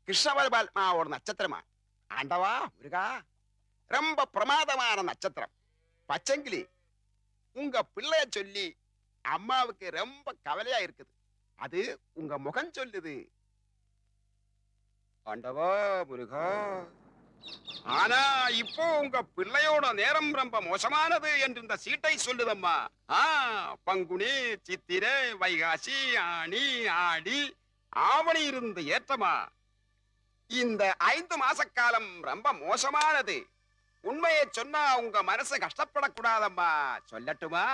கிருஷ்ணபரமாவோட நட்சத்திரமா? ஆண்டவா முருகா, ரொம்ப பிரமாதமான நட்சத்திரம். பச்சங்கிளி, உங்க பிள்ளைய சொல்லி அம்மாவுக்கு ரொம்ப கவலையா இருக்குது. அது உங்க முகம் சொல்லுது. ஆண்டவா முருகா, ஆனா இப்போ உங்க பிள்ளையோட நேரம் ரொம்ப மோசமானது என்று இந்த சீட்டை சொல்லுதம்மா. பங்குனி, சித்திரை, வைகாசி, ஆனி, ஆடி, ஆவணி இருந்து ஏற்றமா. இந்த 5 மாச காலம் ரொம்ப மோசமானது. உண்மையை சொன்னா உங்க மனசு கஷ்டப்படக்கூடாதம்மா. சொல்லட்டுமா?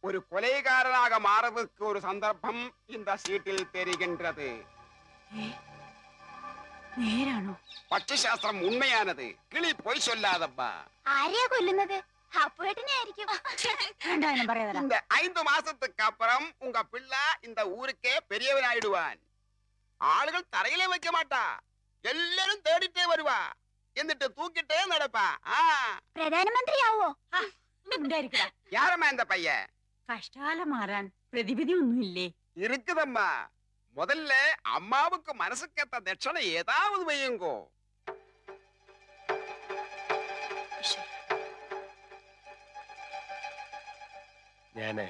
ஒரு கொலைகாரனாக மாறதுக்கு ஒரு சந்தர்ப்பம் இந்த சீட்டில் தெரிகின்றது. നേരാണോ? പക്ഷിശാസ്ത്രം ഉണ്മയാനത്. കിളി പോയി சொல்லாதம்மா. ആരെയാ കൊല്ലുന്നത്? അപ്പുവേട്ടനായിരിക്കും. இந்த 5 மாசத்துக்கு அப்புறம் உங்க பிள்ளை இந்த ஊருக்கே பெரியவனாயிடுவான். ஆளுகள் தரையிலே வைக்க மாட்டா, எல்லாரும் தேடிட்டே வருவா, എന്നിട്ട് தூக்கிட்டே நடப்பா. പ്രധാനമന്ത്രിയാവോ? யாரம்மா இந்த பையன்? കഷ്ടകാലം മാറാൻ പ്രതിവിധി ഒന്നുമില്ലേ? இருக்குதம்மா. முதல்ல அம்மாவுக்கு மனசுக்கேத்த தட்சணை ஏதாவது வையுங்கோ. ഞാനേ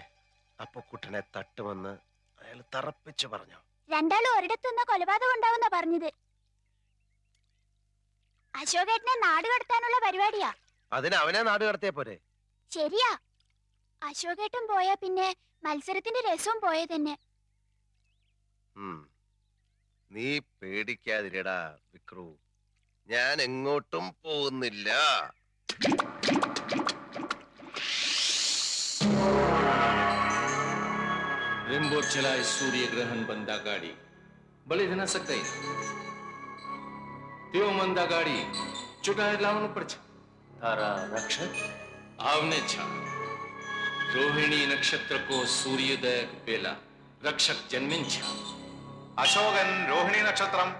അപ്പൊ കുട്ടനെ തട്ടുമെന്ന് അയാൾ തറപ്പിച്ചു പറഞ്ഞു. രണ്ടാളും ഒരിടത്തുനിന്ന് കൊലപാതകം ഉണ്ടാവുന്ന പറഞ്ഞത്. അശോകേട്ടനെ നാട് കടത്താനുള്ള പരിപാടിയാ. അതിന് അവനെ നാട് കടത്തിയ പോരെ? ശരിയാ. അശോകേട്ടൻ പോയാ പിന്നെ മത്സരത്തിന്റെ രസവും പോയ തന്നെ. നീ പേടിക്കാതിരടാ വിക്രു, ഞാൻ എങ്ങോട്ടും പോകുന്നില്ല. रिम्बोर चलाए सूर्य ग्रहण बंदा गाड़ी बलिद न सकते त्यो मंदा गाड़ी चुटाए लावण पड़ तारा रक्षक आवने छा रोहिणी नक्षत्र को सूर्योदय बेला रक्षक जन्मिन छा अशोकन रोहिणी नक्षत्रम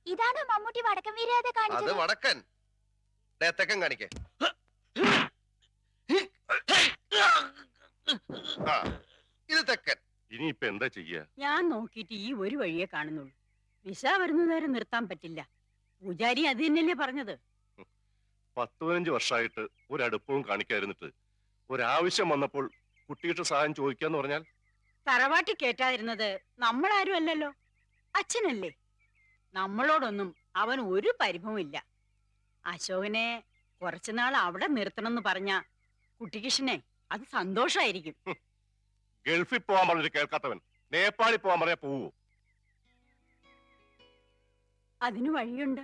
ഇതാണോ മമ്മൂട്ടി വടക്കൻ വീരാതെ അത് കാണിച്ചത്? വടക്കൻ. തെക്കൻ കാണിക്കേ. ഇത് തെക്കൻ. ഇനിയിപ്പോ എന്താ ചെയ്യാ? ഞാൻ നോക്കിയിട്ട് ഈ ഒരു വഴിയെ കാണുന്നുള്ളൂ. വിസ വരുന്നവരെ നിർത്താൻ പറ്റില്ല. പൂജാരി അത് തന്നെയല്ലേ പറഞ്ഞത്? 10-15 വർഷമായിട്ട് ഒരടുപ്പവും കാണിക്കാതിരുന്നിട്ട് ഒരാവശ്യം വന്നപ്പോൾ കുട്ടിയുടെ സഹായം ചോദിക്കാന്ന് പറഞ്ഞാൽ തറവാട്ടി കേറ്റാതിരുന്നത് നമ്മളാരും അല്ലല്ലോ, അച്ഛനല്ലേ. നമ്മളോടൊന്നും അവൻ ഒരു പരിഭവം ഇല്ല. അശോകനെ കുറച്ചുനാൾ അവിടെ നിർത്തണമെന്ന് പറഞ്ഞ കുട്ടികൃഷ്ണനെ അത് സന്തോഷമായിരിക്കും. ഗൾഫിൽ പോവാൻ പറഞ്ഞിട്ട് കേൾക്കാത്തവൻ നേപ്പാളിൽ പോവാൻ പറഞ്ഞാ പോവോ? അതിന് വഴിയുണ്ട്.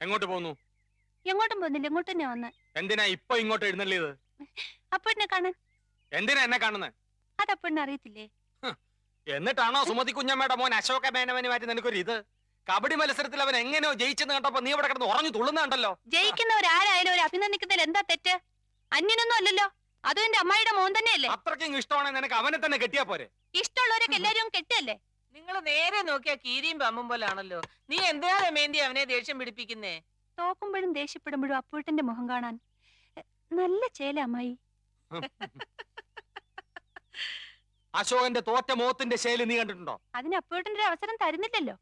എങ്ങോട്ട് പോകുന്നു? എങ്ങോട്ടും പോകുന്നില്ല, ഇങ്ങോട്ട് തന്നെ വന്ന്. എന്തിനാ ഇപ്പൊ ഇങ്ങോട്ട് എഴുന്നള്ളിയത്? അപ്പുവേട്ടനെ കാണാൻ. എന്തിനാ എന്നെ കാണുന്നത്? അത് അപ്പുവേട്ടനെ അറിയത്തില്ലേ? എന്നിട്ടാണോ സുമതി കുഞ്ഞമ്മയുടെ മോൻ അശോക മേനവന് മാറ്റി നിനക്കൊരു ഇത്? കബഡി മത്സരത്തിൽ അവൻ എങ്ങനെയോ ജയിച്ചെന്ന് കണ്ടപ്പോ നീ ഇവിടെ കിടന്ന് ഉറഞ്ഞു തുള്ളുന്നുണ്ടല്ലോ. ജയിക്കുന്നവരാരായാലും ഒരു അഭിനന്ദിക്കുന്നതിൽ എന്താ തെറ്റ്? അന്യനൊന്നും അല്ലല്ലോ, അതും എന്റെ അമ്മായിയുടെ മോൻ തന്നെയല്ലേ. അത്രയ്ക്കും ഇഷ്ടമാണെങ്കിൽ നിനക്ക് അവനെ തന്നെ കെട്ടിയാ പോരെ? ഇഷ്ടമുള്ളവരൊക്കെ എല്ലാരും കെട്ടല്ലേ. നിങ്ങൾ നേരെ നോക്കിയാ കീരിയും പമ്പും പോലാണല്ലോ. നീ എന്തിനാ രമേന്തി അവനെ ദേഷ്യം പിടിപ്പിക്കുന്നേ? തോക്കുമ്പോഴും ദേഷ്യപ്പെടുമ്പോഴും അപ്പൂട്ടന്റെ മുഖം കാണാൻ നല്ല ചേല അമ്മായി. അശോകന്റെ തോറ്റ മോത്തിന്റെ ശൈലി നീ കണ്ടിട്ടുണ്ടോ? അതിന് അപ്പൂട്ടന്റെ ഒരു അവസരം തരുന്നില്ലല്ലോ.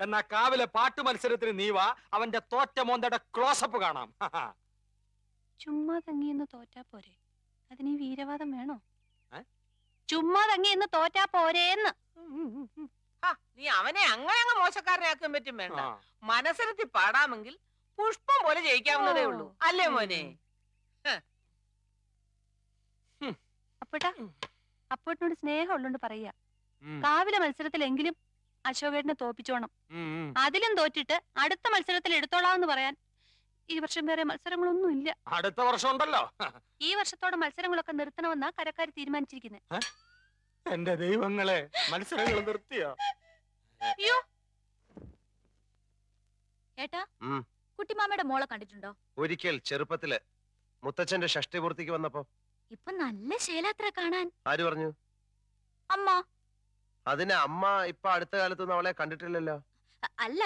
എന്നാ കാവിലെ പാട്ട് മത്സരത്തിന് നീ വാ, അവന്റെ തോറ്റ മോന്തയുടെ ക്ലോസപ്പ് കാണാം. ചുമ്മാ തങ്ങിയെന്ന് തോറ്റാ പോരെ, അതിന് ഈ വീരവാദം വേണോ? ചുമ്മാ തങ്ങിയെന്ന് തോറ്റാ പോരേന്ന്. നീ അവനെ അങ്ങനെ അങ്ങ് മോശക്കാരനാക്കാൻ പറ്റും വേണ്ട. മനസ്സിലെത്തി പാടാമെങ്കിൽ പുഷ്പം പോലെ ജയിക്കാവുന്നതേ ഉള്ളൂ, അല്ലേ മോനെ? അപ്പൂട്ടാ, അപ്പൂട്ടിനോട് സ്നേഹം ഉള്ളോണ്ട് പറയാ, കാവിലെ മത്സരത്തിലെങ്കിലും അശോകേട്ടനെ തോപ്പിച്ചോണം. അതിലും തോറ്റിട്ട് അടുത്ത മത്സരത്തിൽ എടുത്തോളാന്ന് പറയാൻ ഈ വർഷം വേറെ മത്സരങ്ങളൊന്നും ഇല്ല. അടുത്ത വർഷം ഉണ്ടല്ലോ. ഈ വർഷത്തോടെ മത്സരങ്ങളൊക്കെ നിർത്തണമെന്നാ കരക്കാർ തീരുമാനിച്ചിരിക്കുന്നത്. എന്റെ ദൈവങ്ങളെ, മത്സരങ്ങൾ നിർത്തിയോ? അയ്യോ ഏട്ടാ, കുട്ടിമാമയുടെ മോളെ കണ്ടിട്ടുണ്ടോ? ഒരിക്കൽ ചെറുപ്പത്തില് മുത്തച്ഛന്റെ ഷഷ്ടിപൂർത്തിക്ക് വന്നപ്പോ. ഇപ്പൊ നല്ല ശേലാത്ര കാണാൻ. ആര് പറഞ്ഞു? അമ്മ. അതിന് അമ്മ ഇപ്പൊ അടുത്ത കാലത്തൊന്നും അവളെ കണ്ടിട്ടില്ലല്ലോ. അല്ല,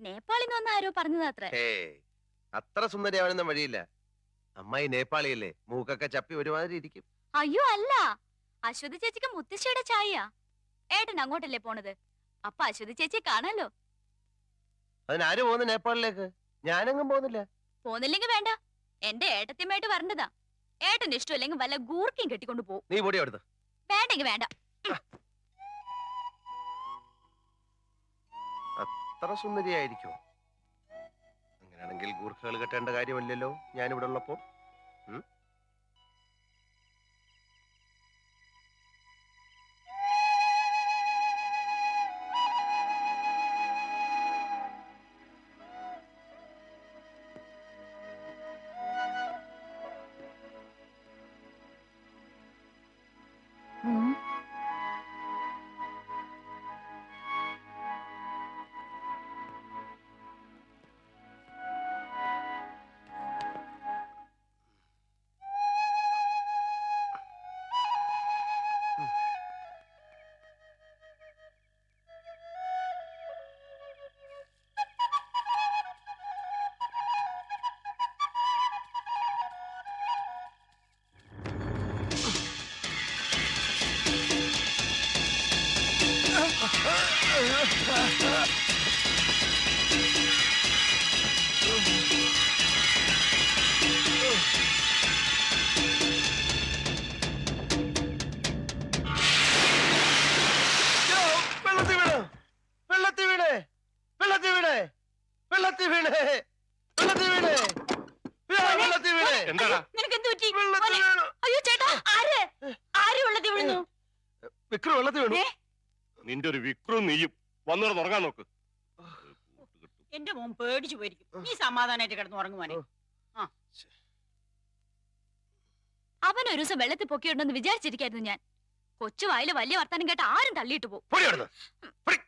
നേപ്പാളിന്ന് വന്ന ആരോ പറഞ്ഞതാത്ര. അത്ര സുന്ദരിയാവാനൊന്നും വഴിയില്ല. അമ്മായി നേപ്പാളിയല്ലേ, മൂക്കൊക്കെ ചപ്പി ഒരുമാതിരി ഇരിക്കും. അയ്യോ അല്ല, അശ്വതി ചേച്ചിക്ക് മുത്തശ്ശിയുടെ ചായ. ഏട്ടൻ അങ്ങോട്ടല്ലേ പോണത്, അപ്പൊ അശ്വതി ചേച്ചിയെ കാണാലോ. അതിനാര് പോകുന്നു നേപ്പാളിലേക്ക്? ഞാനെങ്ങും പോകുന്നില്ല. പോന്നില്ലെങ്കിൽ വേണ്ട, എന്റെ ഏട്ടത്തിയമ്മയായിട്ട് വരണ്ടതാ. ഏട്ടന്റെ ഇഷ്ടമില്ലെങ്കിൽ വല്ല ഗൂർക്കയും കെട്ടിക്കൊണ്ട് പോകും. നീ പൊടി അവിടുന്ന്. വേണ്ടെങ്കിൽ വേണ്ട. അത്ര സുന്ദരിയായിരിക്കും. അങ്ങനെയാണെങ്കിൽ ഗൂർഖകൾ കെട്ടേണ്ട കാര്യമല്ലല്ലോ ഞാനിവിടെ ഉള്ളപ്പോ. എന്താടാ? നിനക്കെന്ത് പറ്റി? മോനെ, അയ്യോ ചേട്ടാ, ആര് ആര് വെള്ളത്തിൽ വീഴുന്നു? വിക്രം വെള്ളത്തിൽ വീണു. നിന്റെ ഒരു വിക്രും നീയും വന്നിടന്ന് ഉറങ്ങാൻ നോക്ക്. എന്റെ മോൻ പേടിച്ചു പോയിരിക്കും. നീ സമാധാനായിട്ട് കിടന്ന് ഉറങ്ങുവാനെ. അവൻ ഒരു ദിവസം വെള്ളത്തിൽ പൊക്കിയിട്ടുണ്ടെന്ന് വിചാരിച്ചിരിക്കായിരുന്നു ഞാൻ. കൊച്ചു വായില് വലിയ വർത്താനം കേട്ട ആരും തള്ളിയിട്ട് പോകും. പൊടി അവിടുന്ന്. പൊടി.